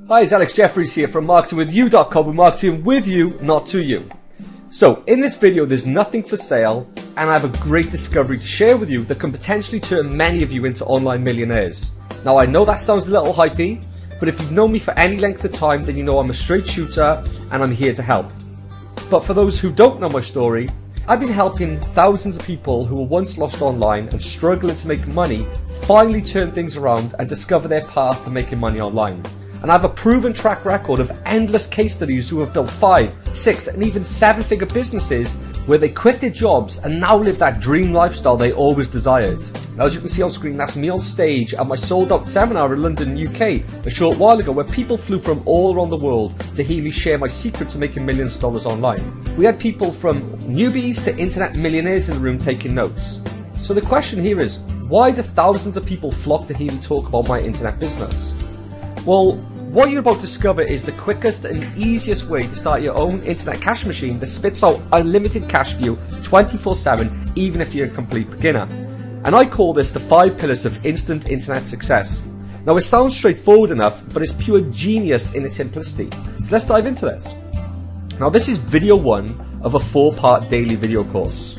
Hi, it's Alex Jeffries here from marketingwithyou.com. We're marketing with you, not to you. So in this video, there's nothing for sale, and I have a great discovery to share with you that can potentially turn many of you into online millionaires. Now I know that sounds a little hypey, but if you've known me for any length of time, then you know I'm a straight shooter and I'm here to help. But for those who don't know my story, I've been helping thousands of people who were once lost online and struggling to make money finally turn things around and discover their path to making money online. And I have a proven track record of endless case studies who have built 5, 6 and even 7-figure businesses where they quit their jobs and now live that dream lifestyle they always desired. Now, as you can see on screen, that's me on stage at my sold out seminar in London, UK a short while ago, where people flew from all around the world to hear me share my secret to making millions of dollars online. We had people from newbies to internet millionaires in the room taking notes. So the question here is, why do thousands of people flock to hear me talk about my internet business? Well, what you're about to discover is the quickest and easiest way to start your own internet cash machine that spits out unlimited cash for you 24/7, even if you're a complete beginner. And I call this the 5 pillars of instant internet success. Now it sounds straightforward enough, but it's pure genius in its simplicity. So let's dive into this. Now this is video 1 of a 4-part daily video course.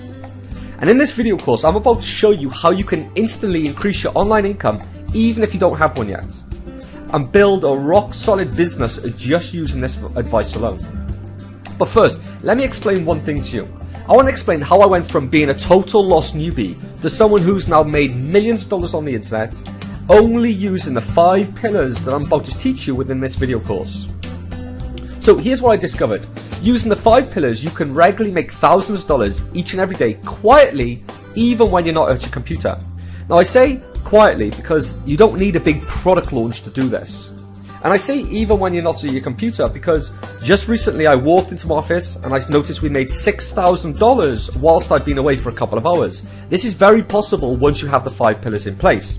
And in this video course, I'm about to show you how you can instantly increase your online income even if you don't have one yet, and build a rock solid business just using this advice alone. But first, let me explain one thing to you. I want to explain how I went from being a total lost newbie to someone who's now made millions of dollars on the internet, only using the 5 pillars that I'm about to teach you within this video course. So here's what I discovered. Using the 5 pillars, you can regularly make thousands of dollars each and every day quietly, even when you're not at your computer. Now I say quietly because you don't need a big product launch to do this. And I say even when you're not at your computer because just recently I walked into my office and I noticed we made $6,000 whilst I'd been away for a couple of hours. This is very possible once you have the 5 pillars in place.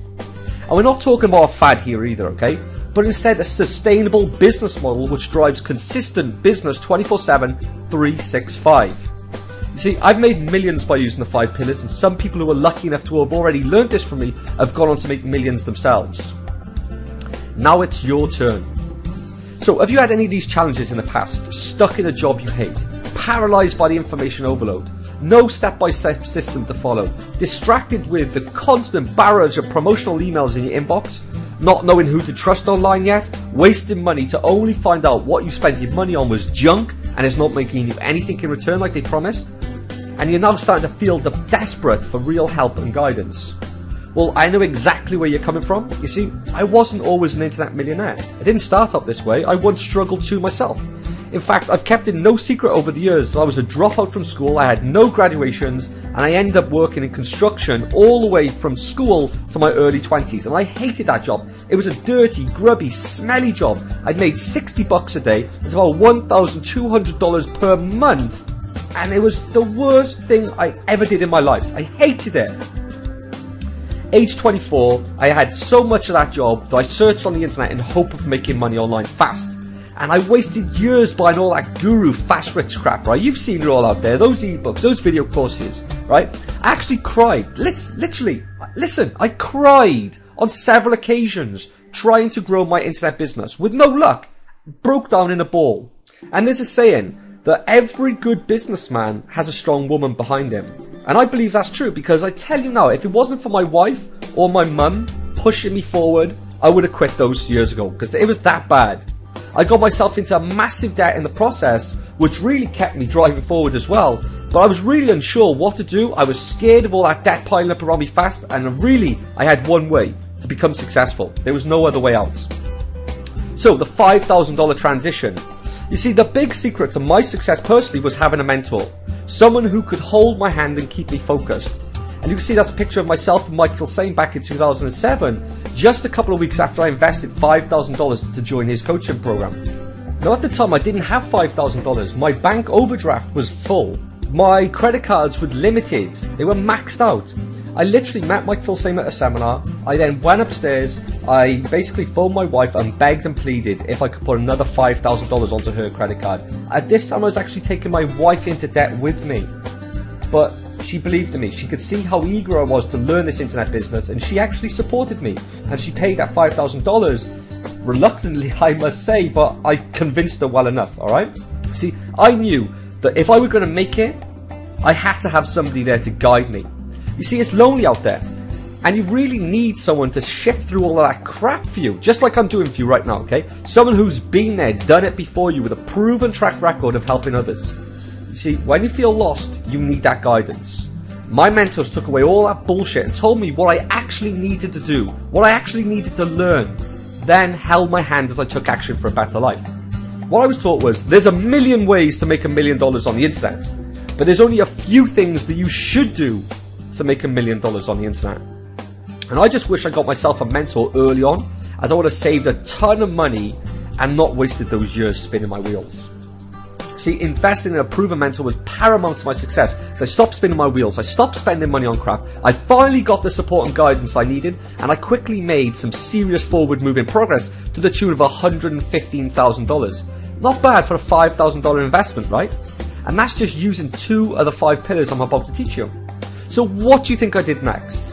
And we're not talking about a fad here either, okay? But instead a sustainable business model which drives consistent business 24/7, 365. You see, I've made millions by using the 5 pillars, and some people who are lucky enough to have already learned this from me have gone on to make millions themselves. Now it's your turn. So have you had any of these challenges in the past? Stuck in a job you hate, paralyzed by the information overload, no step-by-step system to follow, distracted with the constant barrage of promotional emails in your inbox, not knowing who to trust online yet, wasting money to only find out what you spent your money on was junk and is not making you anything in return like they promised, and you're now starting to feel desperate for real help and guidance? Well, I know exactly where you're coming from. You see, I wasn't always an internet millionaire. I didn't start up this way. I once struggled too myself. In fact, I've kept it no secret over the years that I was a dropout from school, I had no graduations, and I ended up working in construction all the way from school to my early 20s, and I hated that job. It was a dirty, grubby, smelly job. I'd made $60 a day. It's about $1,200 per month, and it was the worst thing I ever did in my life. I hated it. Age 24, I had so much of that job that I searched on the internet in hope of making money online fast. And I wasted years buying all that guru fast rich crap, right? You've seen it all out there, those ebooks, those video courses, right? I actually cried, literally, listen, I cried on several occasions trying to grow my internet business with no luck, broke down in a ball. And there's a saying that every good businessman has a strong woman behind him. And I believe that's true because I tell you now, if it wasn't for my wife or my mum pushing me forward, I would have quit those years ago because it was that bad. I got myself into a massive debt in the process, which really kept me driving forward as well. But I was really unsure what to do. I was scared of all that debt piling up around me fast, and really, I had one way to become successful. There was no other way out. So, the $5,000 transition. You see, the big secret to my success personally was having a mentor. Someone who could hold my hand and keep me focused. And you can see that's a picture of myself and Mike Filsaime back in 2007, just a couple of weeks after I invested $5,000 to join his coaching program. Now at the time I didn't have $5,000, my bank overdraft was full, my credit cards were limited, they were maxed out. I literally met Mike Filsaime at a seminar, I then went upstairs, I basically phoned my wife and begged and pleaded if I could put another $5,000 onto her credit card. At this time I was actually taking my wife into debt with me, but she believed in me. She could see how eager I was to learn this internet business, and she actually supported me, and she paid that $5,000 reluctantly, I must say, but I convinced her well enough, alright? See, I knew that if I were going to make it, I had to have somebody there to guide me. You see, it's lonely out there, and you really need someone to shift through all of that crap for you, just like I'm doing for you right now, okay? Someone who's been there, done it before you, with a proven track record of helping others. You see, when you feel lost, you need that guidance. My mentors took away all that bullshit and told me what I actually needed to do, what I actually needed to learn, then held my hand as I took action for a better life. What I was taught was, there's a million ways to make $1 million on the internet, but there's only a few things that you should do to make $1 million on the internet. And I just wish I got myself a mentor early on, as I would have saved a ton of money and not wasted those years spinning my wheels. See, investing in a proven mentor was paramount to my success, because I stopped spinning my wheels, I stopped spending money on crap, I finally got the support and guidance I needed, and I quickly made some serious forward moving progress to the tune of $115,000. Not bad for a $5,000 investment, right? And that's just using 2 of the 5 pillars I'm about to teach you. So what do you think I did next?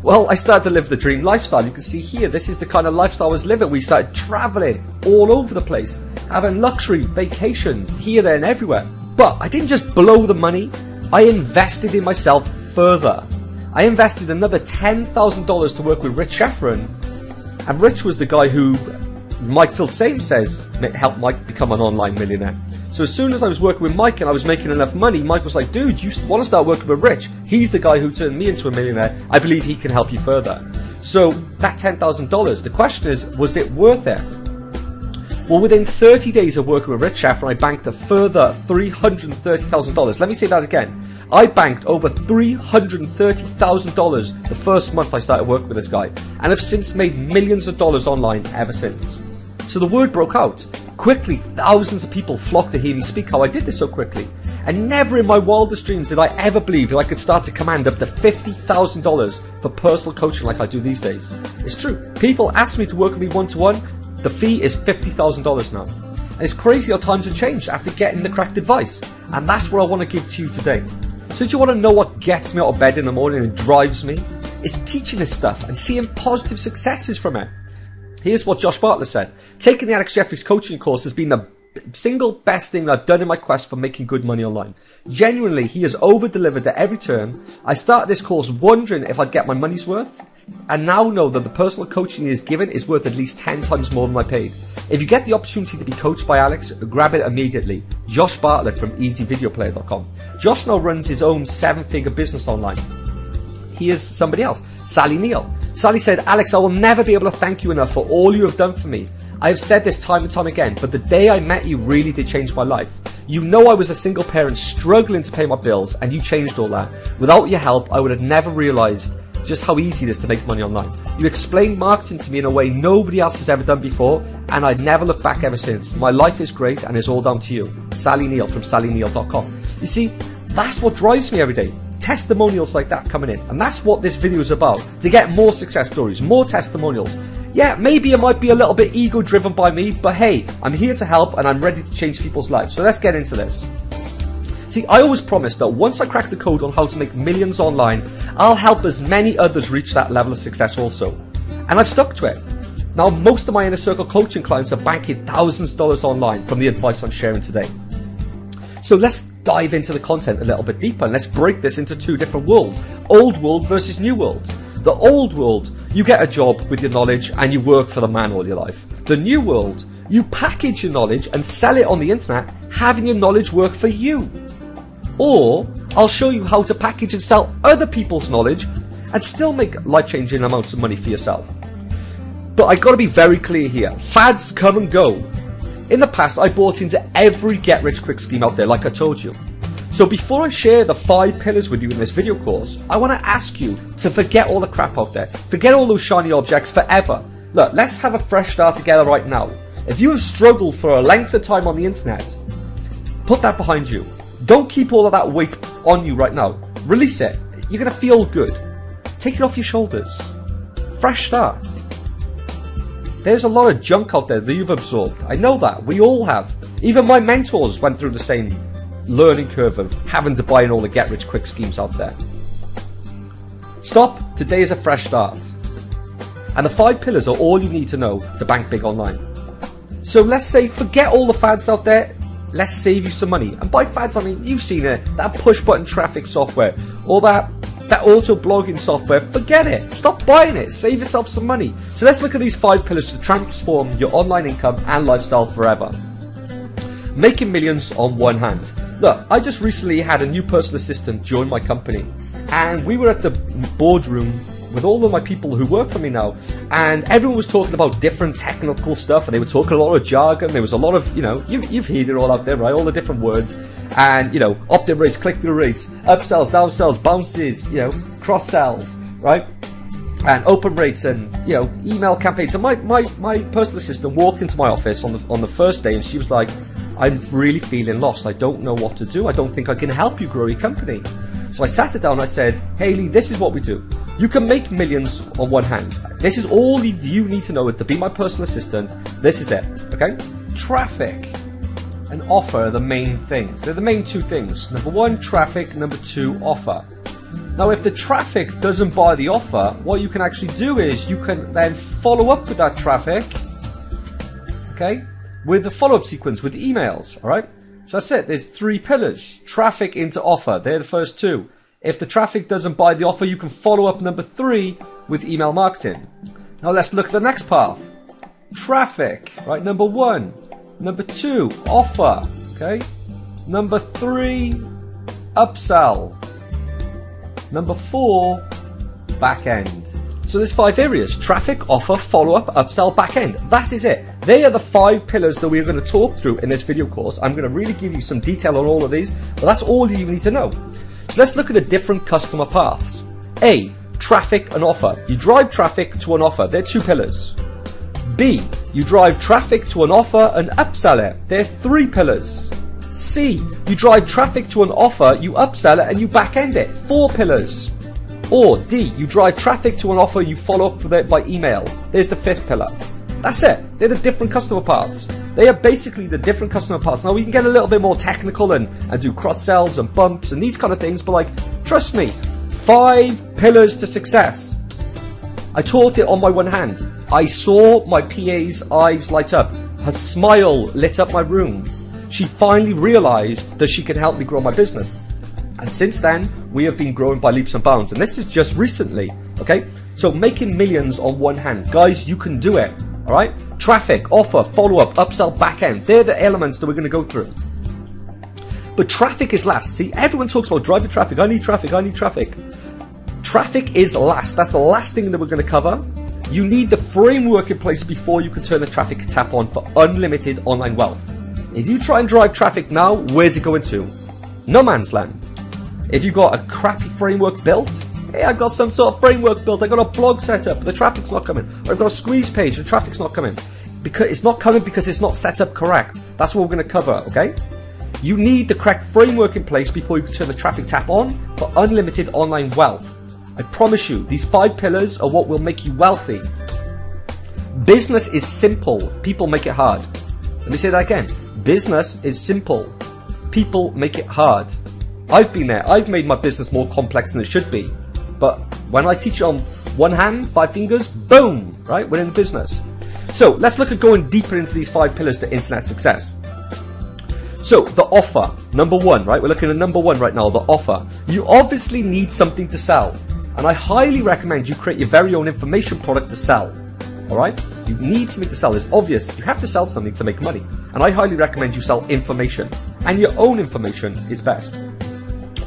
Well, I started to live the dream lifestyle. You can see here, this is the kind of lifestyle I was living. We started traveling all over the place, having luxury vacations here, there and everywhere. But I didn't just blow the money, I invested in myself further. I invested another $10,000 to work with Rich Schefren, and Rich was the guy who Mike Filsaime says helped Mike become an online millionaire. So as soon as I was working with Mike and I was making enough money, Mike was like, dude, you want to start working with Rich? He's the guy who turned me into a millionaire. I believe he can help you further. So that $10,000, the question is, was it worth it? Well, within 30 days of working with Rich Schefren, I banked a further $330,000. Let me say that again. I banked over $330,000 the first month I started working with this guy, and have since made millions of dollars online ever since. So the word broke out. Quickly, thousands of people flocked to hear me speak how I did this so quickly. And never in my wildest dreams did I ever believe that I could start to command up to $50,000 for personal coaching like I do these days. It's true. People ask me to work with me one-to-one. The fee is $50,000 now. And it's crazy how times have changed after getting the correct advice. And that's what I want to give to you today. So do you want to know what gets me out of bed in the morning and drives me? It's teaching this stuff and seeing positive successes from it. Here's what Josh Bartlett said. Taking the Alex Jeffries coaching course has been the single best thing I've done in my quest for making good money online. Genuinely, he has over-delivered at every turn. I started this course wondering if I'd get my money's worth, and now know that the personal coaching he has given is worth at least 10 times more than I paid. If you get the opportunity to be coached by Alex, grab it immediately. Josh Bartlett from EasyVideoPlayer.com. Josh now runs his own 7-figure business online. Here's somebody else, Sally Neal. Sally said, Alex, I will never be able to thank you enough for all you have done for me. I have said this time and time again, but the day I met you really did change my life. You know I was a single parent struggling to pay my bills, and you changed all that. Without your help, I would have never realized just how easy it is to make money online. You explained marketing to me in a way nobody else has ever done before, and I'd never looked back ever since. My life is great, and it's all down to you. Sally Neal from SallyNeal.com. You see, that's what drives me every day. Testimonials like that coming in, and that's what this video is about, to get more success stories, more testimonials. Yeah, maybe it might be a little bit ego driven by me, but hey, I'm here to help and I'm ready to change people's lives. So let's get into this. See, I always promised that once I crack the code on how to make millions online, I'll help as many others reach that level of success also. And I've stuck to it. Now, most of my inner circle coaching clients are banking thousands of dollars online from the advice I'm sharing today. So let's dive into the content a little bit deeper, and let's break this into 2 different worlds. Old world versus new world. The old world, you get a job with your knowledge and you work for the man all your life. The new world, you package your knowledge and sell it on the internet, having your knowledge work for you. Or I'll show you how to package and sell other people's knowledge and still make life-changing amounts of money for yourself. But I gotta be very clear here, fads come and go. In the past, I bought into every get-rich-quick scheme out there, like I told you. So before I share the 5 pillars with you in this video course, I want to ask you to forget all the crap out there. Forget all those shiny objects forever. Look, let's have a fresh start together right now. If you have struggled for a length of time on the internet, put that behind you. Don't keep all of that weight on you right now. Release it. You're going to feel good. Take it off your shoulders. Fresh start. There's a lot of junk out there that you've absorbed. I know that. We all have. Even my mentors went through the same learning curve of having to buy in all the get-rich-quick schemes out there. Stop. Today is a fresh start. And the 5 pillars are all you need to know to bank big online. So let's say, forget all the fads out there. Let's save you some money. And by fads, I mean, you've seen it. That push button traffic software, or that auto blogging software, forget it. Stop buying it. Save yourself some money. So let's look at these 5 pillars to transform your online income and lifestyle forever. Making millions on one hand. Look, I just recently had a new personal assistant join my company, and we were at the boardroom with all of my people who work for me now, and everyone was talking about different technical stuff, and they were talking a lot of jargon. There was a lot of, you've heard it all out there, right? All the different words, and opt-in rates, click-through rates, upsells, downsells, bounces, cross-sells, right? And open rates, and email campaigns. And my personal assistant walked into my office on the first day, and she was like, I'm really feeling lost. I don't know what to do. I don't think I can help you grow your company. So I sat her down and I said, Hayley, this is what we do. You can make millions on one hand. This is all you need to know to be my personal assistant. This is it, okay? Traffic and offer are the main things. They're the main 2 things. Number 1, traffic. Number 2, offer. Now, if the traffic doesn't buy the offer, what you can actually do is you can then follow up with that traffic, okay, with the follow-up sequence with emails, all right? So that's it. There's 3 pillars. Traffic into offer. They're the first 2. If the traffic doesn't buy the offer, you can follow up number 3 with email marketing. Now let's look at the next path. Traffic, right? Number 1. Number 2, offer, okay? Number 3, upsell. Number 4, back end. So there's 5 areas: traffic, offer, follow-up, upsell, back-end. That is it. They are the 5 pillars that we're going to talk through in this video course. I'm going to really give you some detail on all of these, but that's all you need to know. So let's look at the different customer paths. A, traffic and offer. You drive traffic to an offer. They're 2 pillars. B, you drive traffic to an offer and upsell it. They're 3 pillars. C, you drive traffic to an offer, you upsell it, and you back-end it. 4 pillars. Or D, you drive traffic to an offer, you follow up with it by email. There's the 5th pillar. That's it. They're the different customer paths. They are basically the different customer paths. Now we can get a little bit more technical and do cross-sells and bumps and these kind of things, but trust me, 5 pillars to success. I taught it on my one hand. I saw my PA's eyes light up. Her smile lit up my room. She finally realized that she could help me grow my business. And since then, we have been growing by leaps and bounds. And this is just recently, okay? So making millions on one hand. Guys, you can do it, all right? Traffic, offer, follow-up, upsell, back-end. They're the elements that we're going to go through. But traffic is last. See, everyone talks about driving traffic. I need traffic, I need traffic. Traffic is last. That's the last thing that we're going to cover. You need the framework in place before you can turn the traffic tap on for unlimited online wealth. If you try and drive traffic now, where's it going to? No man's land. If you've got a crappy framework built, hey, I've got some sort of framework built, I've got a blog set up, but the traffic's not coming. Or I've got a squeeze page, the traffic's not coming. Because it's not coming because it's not set up correct. That's what we're going to cover, okay? You need the correct framework in place before you can turn the traffic tap on for unlimited online wealth. I promise you, these 5 pillars are what will make you wealthy. Business is simple. People make it hard. Let me say that again. Business is simple. People make it hard. I've been there. I've made my business more complex than it should be. But when I teach it on one hand, 5 fingers, boom, right? We're in the business. So let's look at going deeper into these 5 pillars to internet success. So the offer, number 1, right? We're looking at number 1 right now, the offer. You obviously need something to sell. And I highly recommend you create your very own information product to sell. All right? You need something to sell. It's obvious. You have to sell something to make money. And I highly recommend you sell information. And your own information is best.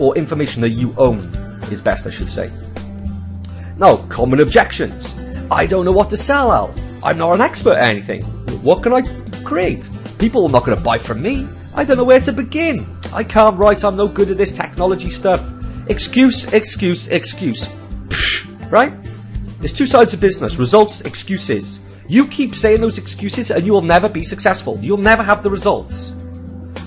Or information that you own is best, I should say. Now, common objections. I don't know what to sell, Al. I'm not an expert at anything. What can I create? People are not going to buy from me. I don't know where to begin. I can't write. I'm no good at this technology stuff. Excuse, excuse, excuse. Psh, right? There's 2 sides of business. Results, excuses. You keep saying those excuses and you will never be successful. You'll never have the results.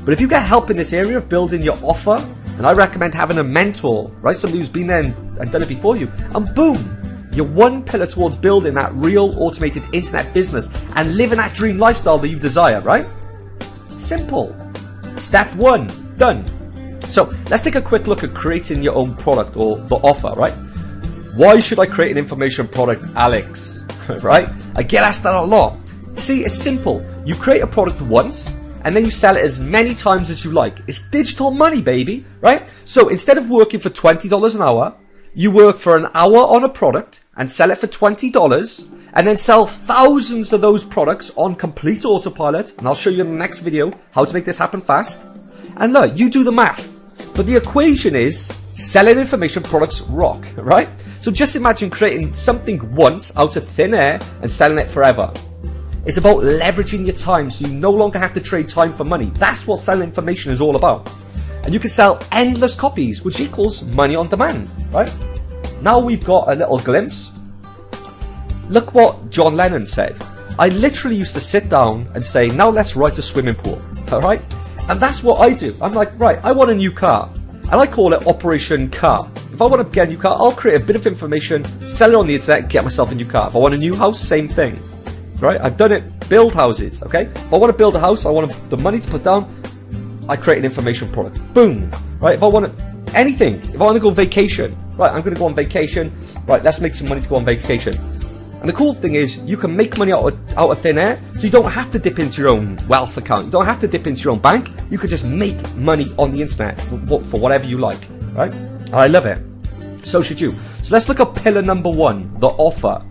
But if you get help in this area of building your offer, and I recommend having a mentor, right? Somebody who's been there and done it before you. And boom, you're 1 pillar towards building that real automated internet business and living that dream lifestyle that you desire, right? Simple. Step 1, done. So let's take a quick look at creating your own product or the offer, right? Why should I create an information product, Alex? right? I get asked that a lot. See, it's simple. You create a product once, and then you sell it as many times as you like. It's digital money, baby, right? So instead of working for $20 an hour, you work for an hour on a product and sell it for $20, and then sell thousands of those products on complete autopilot. And I'll show you in the next video how to make this happen fast. And look, you do the math. But the equation is selling information products rock, right? So just imagine creating something once out of thin air and selling it forever. It's about leveraging your time so you no longer have to trade time for money. That's what selling information is all about. And you can sell endless copies, which equals money on demand, right? Now we've got a little glimpse. Look what John Lennon said. I literally used to sit down and say, now let's write a swimming pool, all right? And that's what I do. I'm like, right, I want a new car. And I call it Operation Car. If I want to get a new car, I'll create a bit of information, sell it on the internet, get myself a new car. If I want a new house, same thing. Right? I've done it, build houses, okay? If I want to build a house, I want the money to put down, I create an information product. Boom! Right? If I want anything, if I want to go on vacation, right, I'm going to go on vacation, right, let's make some money to go on vacation. And the cool thing is, you can make money out of thin air, so you don't have to dip into your own wealth account. You don't have to dip into your own bank. You could just make money on the internet for whatever you like, right? And I love it. So should you. So let's look at pillar number 1, the offer.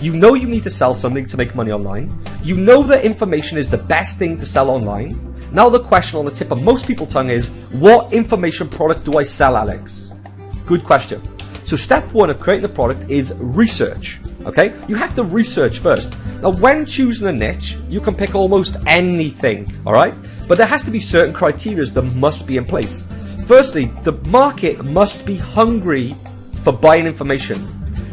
You know you need to sell something to make money online. You know that information is the best thing to sell online. Now the question on the tip of most people's tongue is, what information product do I sell, Alex? Good question. So step 1 of creating the product is research. Okay? You have to research first. Now when choosing a niche, you can pick almost anything, alright? But there has to be certain criteria that must be in place. Firstly, the market must be hungry for buying information.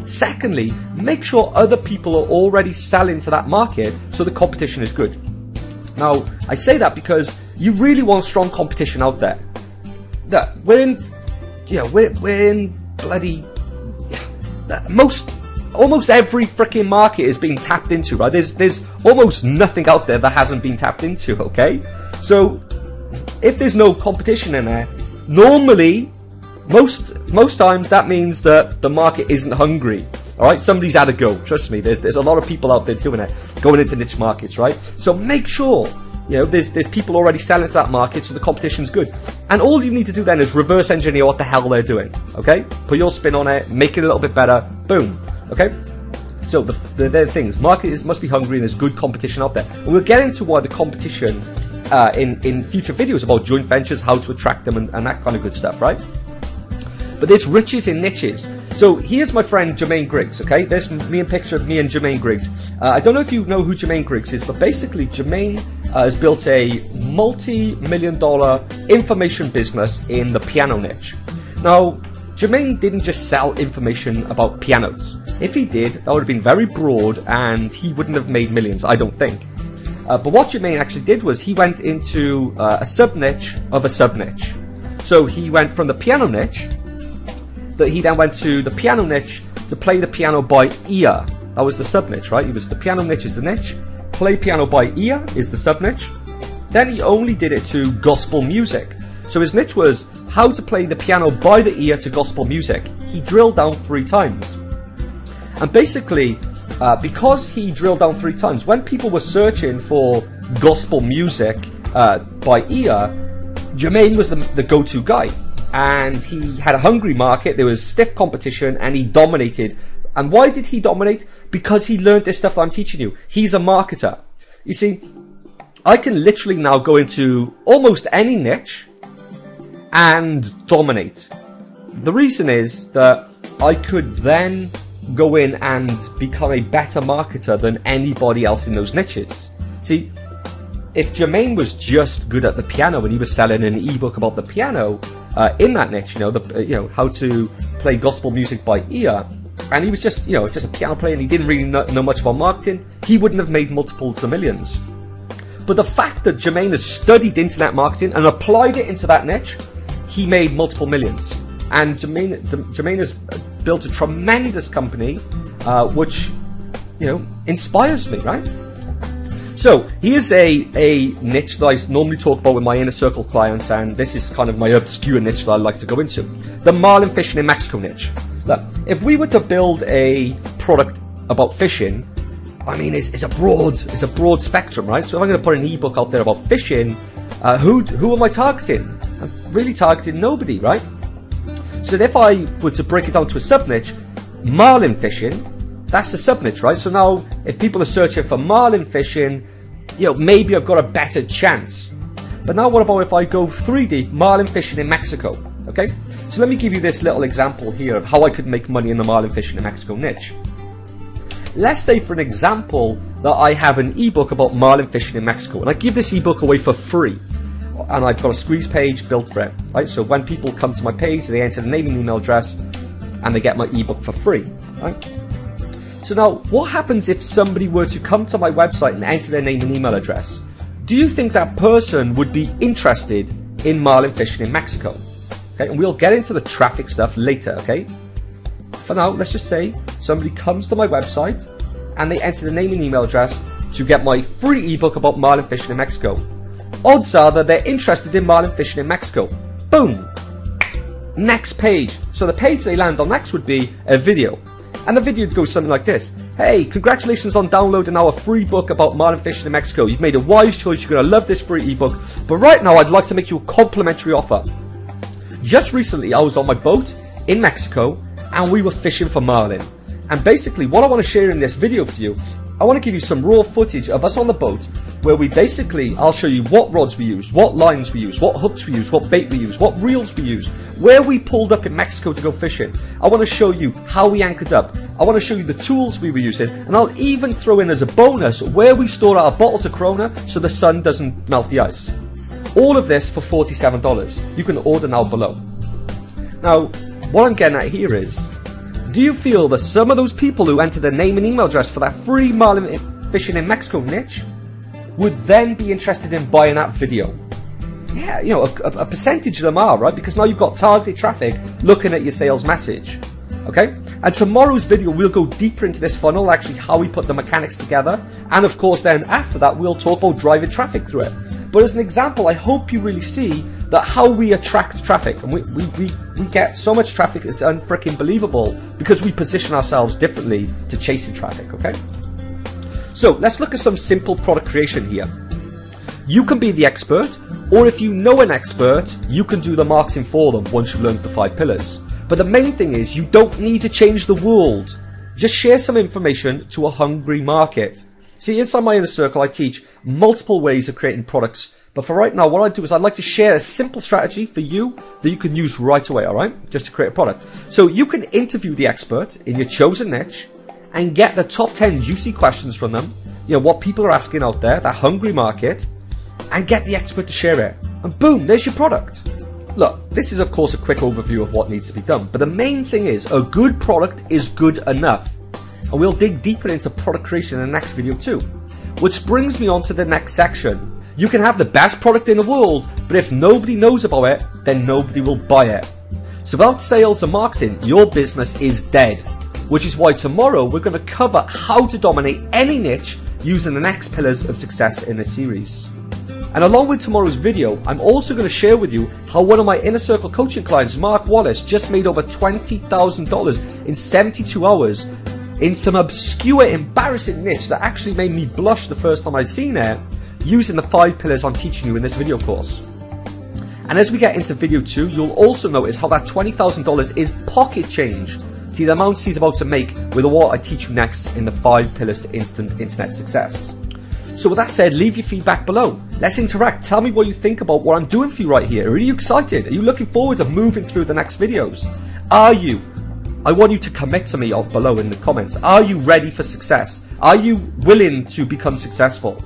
Secondly, make sure other people are already selling to that market so the competition is good. Now, I say that because you really want strong competition out there. We're in bloody almost every freaking market is being tapped into, right? There's almost nothing out there that hasn't been tapped into, okay? So if there's no competition in there, normally most times that means that the market isn't hungry. All right, somebody's had a go. Trust me, there's a lot of people out there doing it, going into niche markets, right? So make sure there's people already selling to that market, so the competition's good. And all you need to do then is reverse engineer what the hell they're doing. Okay, put your spin on it, make it a little bit better. Boom. Okay. So the things, market must be hungry, and there's good competition out there. And we'll get into why the competition in future videos about joint ventures, how to attract them, and that kind of good stuff, right? But there's riches in niches. So here's my friend Jermaine Griggs, okay? There's me and picture of me and Jermaine Griggs. I don't know if you know who Jermaine Griggs is, but basically Jermaine has built a multi-million-dollar information business in the piano niche. Now, Jermaine didn't just sell information about pianos. If he did, that would have been very broad and he wouldn't have made millions, I don't think. But what Jermaine actually did was he went into a sub-niche of a sub-niche. So he went from the piano niche, that he then went to the piano niche to play the piano by ear. That was the sub-niche, right? He was the piano niche is the niche, play piano by ear is the sub-niche. Then he only did it to gospel music. So his niche was how to play the piano by the ear to gospel music. He drilled down 3 times. And basically, because he drilled down 3 times, when people were searching for gospel music by ear, Jermaine was the go-to guy. And he had a hungry market, there was stiff competition, and he dominated. And why did he dominate? Because he learned this stuff that I'm teaching you. He's a marketer. You see, I can literally now go into almost any niche and dominate. The reason is that I could then go in and become a better marketer than anybody else in those niches. See, if Jermaine was just good at the piano and he was selling an ebook about the piano in that niche, how to play gospel music by ear, and he was just a piano player and he didn't really know much about marketing, he wouldn't have made multiples of millions. But the fact that Jermaine has studied internet marketing and applied it into that niche, he made multiple millions. And Jermaine has built a tremendous company, which inspires me, right? So here's a niche that I normally talk about with my inner circle clients, and this is kind of my obscure niche that I like to go into. The marlin fishing in Mexico niche. Look, if we were to build a product about fishing, I mean, it's a broad spectrum, right? So if I'm going to put an ebook out there about fishing, who am I targeting? I'm really targeting nobody, right? So if I were to break it down to a sub-niche, marlin fishing, that's a sub-niche, right? So now, if people are searching for marlin fishing, you know, maybe I've got a better chance. But now what about if I go 3D, marlin fishing in Mexico, okay? So let me give you this little example here of how I could make money in the marlin fishing in Mexico niche. Let's say, for an example, that I have an ebook about marlin fishing in Mexico, and I give this ebook away for free. And I've got a squeeze page built for it, right? So when people come to my page, they enter the name and email address, and they get my ebook for free, right? So now, what happens if somebody were to come to my website and enter their name and email address? Do you think that person would be interested in marlin fishing in Mexico? Okay, and we'll get into the traffic stuff later, okay? For now, let's just say somebody comes to my website and they enter the name and email address to get my free ebook about marlin fishing in Mexico. Odds are that they're interested in marlin fishing in Mexico. Boom! Next page. So the page they land on next would be a video. And the video goes something like this. Hey, congratulations on downloading our free book about marlin fishing in Mexico. You've made a wise choice. You're going to love this free ebook. But right now, I'd like to make you a complimentary offer. Just recently, I was on my boat in Mexico and we were fishing for marlin. And basically, what I want to share in this video for you, I want to give you some raw footage of us on the boat where we basically, I'll show you what rods we use, what lines we use, what hooks we use, what bait we use, what reels we use, where we pulled up in Mexico to go fishing. I want to show you how we anchored up. I want to show you the tools we were using, and I'll even throw in as a bonus where we store our bottles of Corona so the sun doesn't melt the ice. All of this for $47. You can order now below. Now, what I'm getting at here is, do you feel that some of those people who enter their name and email address for that free marlin fishing in Mexico niche would then be interested in buying that video? Yeah, you know, a percentage of them are, right? Because now you've got targeted traffic looking at your sales message. Okay? And tomorrow's video, we'll go deeper into this funnel, actually how we put the mechanics together. And of course, then after that, we'll talk about driving traffic through it. But as an example, I hope you really see that how we attract traffic. And we get so much traffic, it's unfreaking believable because we position ourselves differently to chasing traffic, okay? So let's look at some simple product creation here. You can be the expert, or if you know an expert, you can do the marketing for them once you've learned the 5 pillars. But the main thing is you don't need to change the world. Just share some information to a hungry market. See, inside my inner circle, I teach multiple ways of creating products. But for right now, what I do is I'd like to share a simple strategy for you that you can use right away, all right? Just to create a product. So you can interview the expert in your chosen niche and get the top 10 juicy questions from them. You know, what people are asking out there, that hungry market, and get the expert to share it. And boom, there's your product. Look, this is of course a quick overview of what needs to be done. But the main thing is a good product is good enough. And we'll dig deeper into product creation in the next video too. Which brings me on to the next section. You can have the best product in the world, but if nobody knows about it, then nobody will buy it. So without sales and marketing, your business is dead. Which is why tomorrow we're going to cover how to dominate any niche using the next pillars of success in this series. And along with tomorrow's video, I'm also going to share with you how one of my Inner Circle coaching clients, Mark Wallace, just made over $20,000 in 72 hours in some obscure, embarrassing niche that actually made me blush the first time I'd seen it, using the 5 pillars I'm teaching you in this video course. And as we get into video 2, you'll also notice how that $20,000 is pocket change to the amounts he's about to make with what I teach you next in the 5 pillars to instant internet success. So with that said, leave your feedback below. Let's interact. Tell me what you think about what I'm doing for you right here. Are you excited? Are you looking forward to moving through the next videos? Are you? I want you to commit to me below in the comments. Are you ready for success? Are you willing to become successful?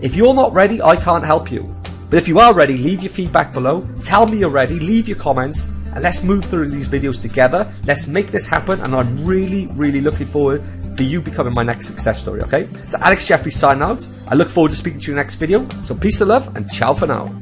If you're not ready, I can't help you. But if you are ready, leave your feedback below. Tell me you're ready. Leave your comments. And let's move through these videos together. Let's make this happen. And I'm really, really looking forward for you becoming my next success story, okay? So Alex Jeffrey signing out. I look forward to speaking to you in the next video. So peace and love and ciao for now.